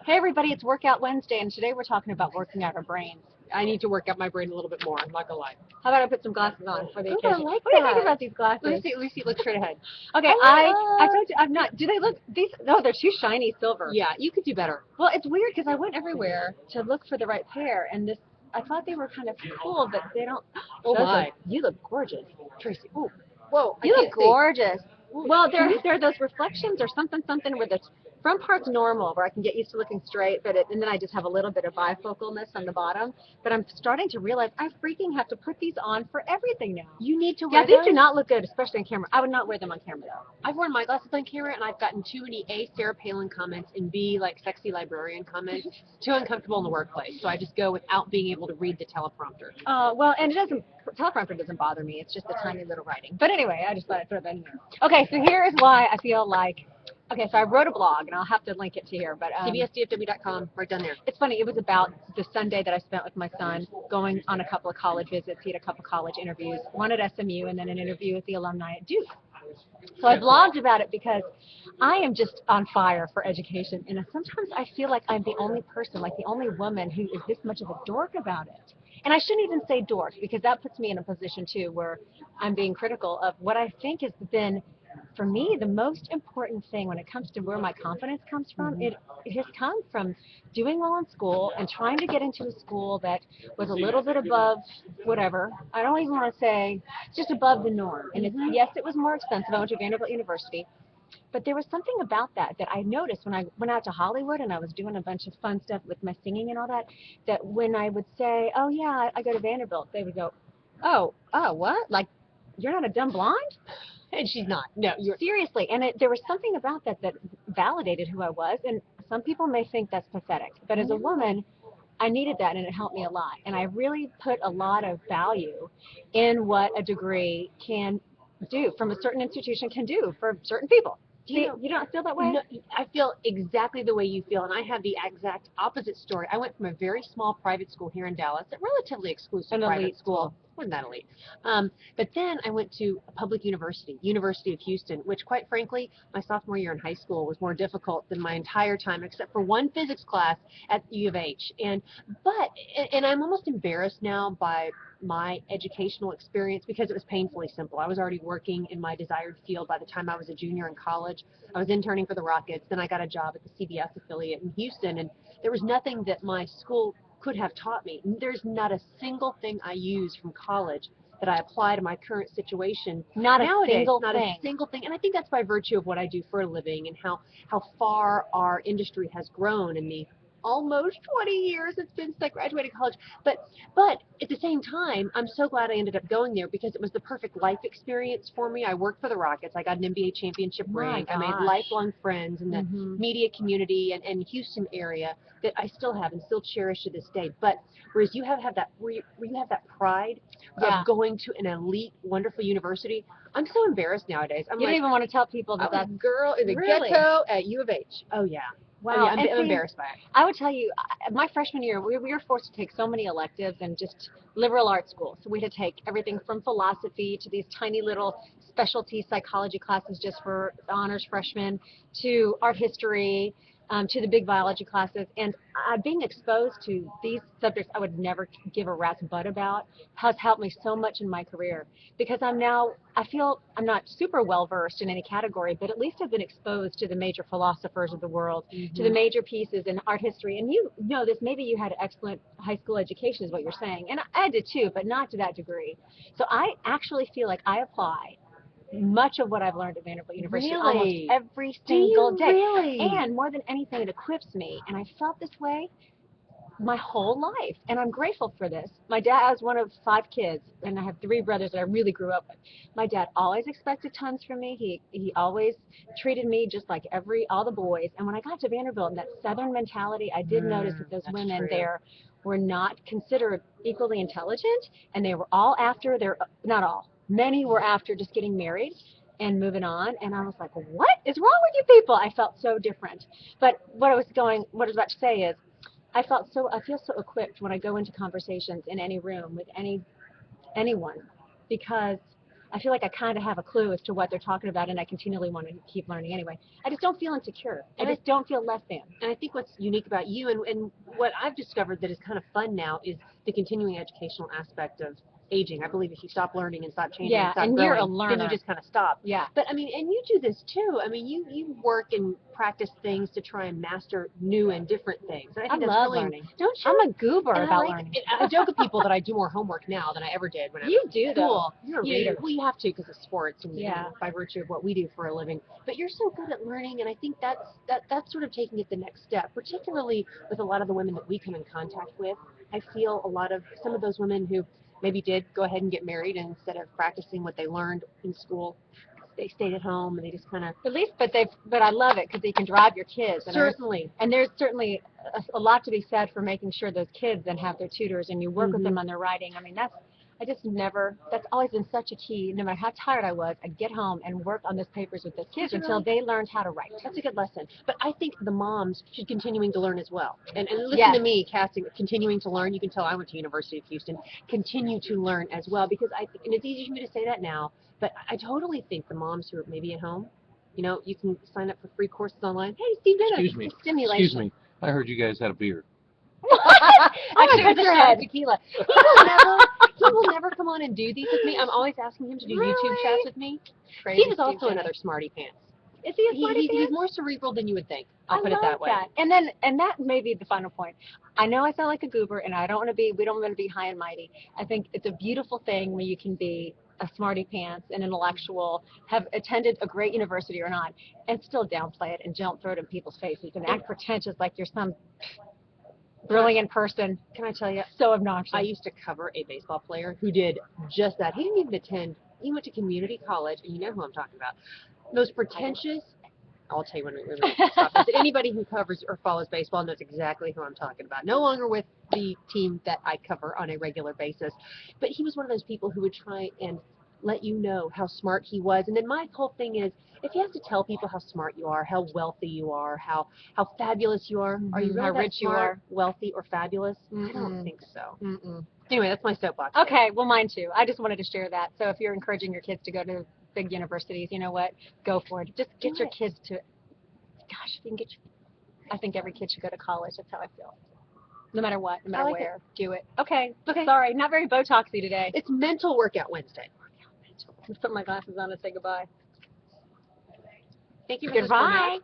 Hey everybody, it's Workout Wednesday, and today we're talking about working out our brains. I need to work out my brain a little bit more. I'm not gonna lie. How about I put some glasses on for the Ooh, occasion? I like What do you think that. about these glasses? Let me see. Look straight ahead. Okay, Oh I told you I'm not. Do they look these? No, they're too shiny silver. yeah, you could do better. Well, it's weird because I went everywhere to look for the right pair, and this I thought they were kind of cool, but they don't. Oh my, You look gorgeous, Tracy. Ooh, whoa, I you can't look see. gorgeous. Well, there are those reflections or something where the front part's normal, where I can get used to looking straight, and then I just have a little bit of bifocalness on the bottom. But I'm starting to realize I freaking have to put these on for everything now. You need to Yeah, wear these those. do not look good, especially on camera. I would not wear them on camera though. I've worn my glasses on camera, and I've gotten too many A. Sarah Palin comments and B. like sexy librarian comments. Too uncomfortable in the workplace, so I just go without being able to read the teleprompter. Well, and teleprompter doesn't bother me. It's just the tiny little writing. But anyway, I just thought I'd throw that in there. Okay, so here is why I feel like, okay, so I wrote a blog, and I'll have to link it to here. But CBSDFW.com, right down there. it's funny, it was about the Sunday that I spent with my son going on a couple of college visits. He had a couple of college interviews, one at SMU and then an interview with the alumni at Duke. So I blogged about it because I am just on fire for education, and sometimes I feel like I'm the only person, like the only woman who is this much of a dork about it. And I shouldn't even say dork, because that puts me in a position too where I'm being critical of what I think has been, for me, the most important thing when it comes to where my confidence comes from. It has come from doing well in school and trying to get into a school that was a little bit above whatever. I don't even want to say just above the norm. And yes, it was more expensive. I went to Vanderbilt University. But there was something about that I noticed when I went out to Hollywood and I was doing a bunch of fun stuff with my singing and all that when I would say, oh yeah, I go to Vanderbilt, they would go, oh, what? Like, you're not a dumb blonde? And she's not. No, you're. Seriously, and there was something about that validated who I was, and some people may think that's pathetic, but as a woman, I needed that, and it helped me a lot. And I really put a lot of value in what a degree can do, from a certain institution can do for certain people. You don't feel that way? No, I feel exactly the way you feel, and I have the exact opposite story. I went from a very small private school here in Dallas, a relatively exclusive private school. Wasn't that elite? But then I went to a public university, University of Houston, which, quite frankly, my sophomore year in high school was more difficult than my entire time, except for one physics class at U of H. And I'm almost embarrassed now by my educational experience because it was painfully simple. I was already working in my desired field by the time I was a junior in college. I was interning for the Rockets. Then I got a job at the CBS affiliate in Houston, and there was nothing that my school could have taught me. There's not a single thing I use from college that I apply to my current situation Not nowadays. a single not thing. a single thing. And I think that's by virtue of what I do for a living and how far our industry has grown in the almost 20 years it's been since I graduated college. But at the same time, I'm so glad I ended up going there because it was the perfect life experience for me. I worked for the Rockets. I got an NBA championship rank. I made lifelong friends in the media community and Houston area that I still have and still cherish to this day. But whereas you have that pride of going to an elite, wonderful university, I'm so embarrassed nowadays. You don't even want to tell people that that's girl in the ghetto at U of H. Oh yeah. Wow. Oh, yeah, I'm embarrassed by it. I would tell you, my freshman year, we were forced to take so many electives and just liberal arts school. So we had to take everything from philosophy to these tiny little specialty psychology classes just for honors freshmen, to art history, to the big biology classes. And being exposed to these subjects I would never give a rat's butt about has helped me so much in my career, because I feel I'm not super well versed in any category, but at least I've been exposed to the major philosophers of the world, to the major pieces in art history. And you know this, maybe you had an excellent high school education is what you're saying, and I did too, but not to that degree. So I actually feel like I apply much of what I've learned at Vanderbilt University almost every single day. Really? And more than anything, it equips me. And I felt this way my whole life, and I'm grateful for this. My dad was one of 5 kids, and I have 3 brothers that I really grew up with. My dad always expected tons from me. He always treated me just like all the boys. And when I got to Vanderbilt and that Southern mentality, I did notice that those women there were not considered equally intelligent, and they were all after not all. Many were after just getting married and moving on, and I was like, what is wrong with you people? I felt so different. But what I was about to say is, I feel so equipped when I go into conversations in any room with anyone, because I feel like I kind of have a clue as to what they're talking about, and I continually want to keep learning anyway. I just don't feel insecure. I just don't feel less than. And I think what's unique about you and what I've discovered that is kind of fun now is the continuing educational aspect of aging. I believe if you stop learning and stop changing and stop growing, you're a learner. then you just kind of stop. Yeah. But I mean, and you do this too. I mean, you work and practice things to try and master new and different things. And I think that's love really, learning. Don't you? I'm a goober And about I learning. I joke with people that I do more homework now than I ever did when I was You do, in school. though. You're a reader. Well, you have to because of sports and Yeah. by virtue of what we do for a living. But you're so good at learning, and I think that's sort of taking it the next step, particularly with a lot of the women that we come in contact with. I feel some of those women who maybe did go ahead and get married, and instead of practicing what they learned in school, they stayed at home and they just kind of. At least, but I love it because you can drive your kids. And Certainly. There's certainly a lot to be said for making sure those kids then have their tutors and you work with them on their writing. I mean, that's always been such a key. No matter how tired I was, I'd get home and work on those papers with those kids until they learned how to write. That's a good lesson. But I think the moms should continuing to learn as well. And listen to me, continuing to learn. You can tell I went to University of Houston. Continue to learn as well, because and it's easy for me to say that now, but I totally think the moms who are maybe at home, you can sign up for free courses online. Hey, Steve Dennis. Excuse me. Stimulation. Excuse me. I heard you guys had a beer. Actually, it was a shot of tequila. He will never come on and do these with me. I'm always asking him to do YouTube chats with me. Crazy Steve is also another smarty pants. Is he a smarty pants? He's more cerebral than you would think. I'll put it that way. And that may be the final point. I know I sound like a goober, and we don't want to be high and mighty. I think it's a beautiful thing when you can be a smarty pants, an intellectual, have attended a great university or not, and still downplay it and don't throw it in people's faces and act pretentious like you're some brilliant person. Can I tell you? So obnoxious. I used to cover a baseball player who did just that. He didn't even attend. He went to community college, and you know who I'm talking about. Most pretentious. I'll tell you when we stop this. Anybody who covers or follows baseball knows exactly who I'm talking about. No longer with the team that I cover on a regular basis. But he was one of those people who would try and let you know how smart he was. And then my whole thing is, if you have to tell people how smart you are, how wealthy you are, how fabulous you are you really how that rich you are, wealthy, or fabulous? I don't think so. Mm-mm. Anyway, that's my soapbox. Okay, well, mine too. I just wanted to share that. So if you're encouraging your kids to go to big universities, you know what? Go for it. Just get your kids to. Gosh, if you can get. I think every kid should go to college. That's how I feel. No matter what, no matter where, do it. Okay. Sorry, not very Botoxy today. It's Mental Workout Wednesday. Let's put my glasses on and say goodbye. Thank you. Goodbye.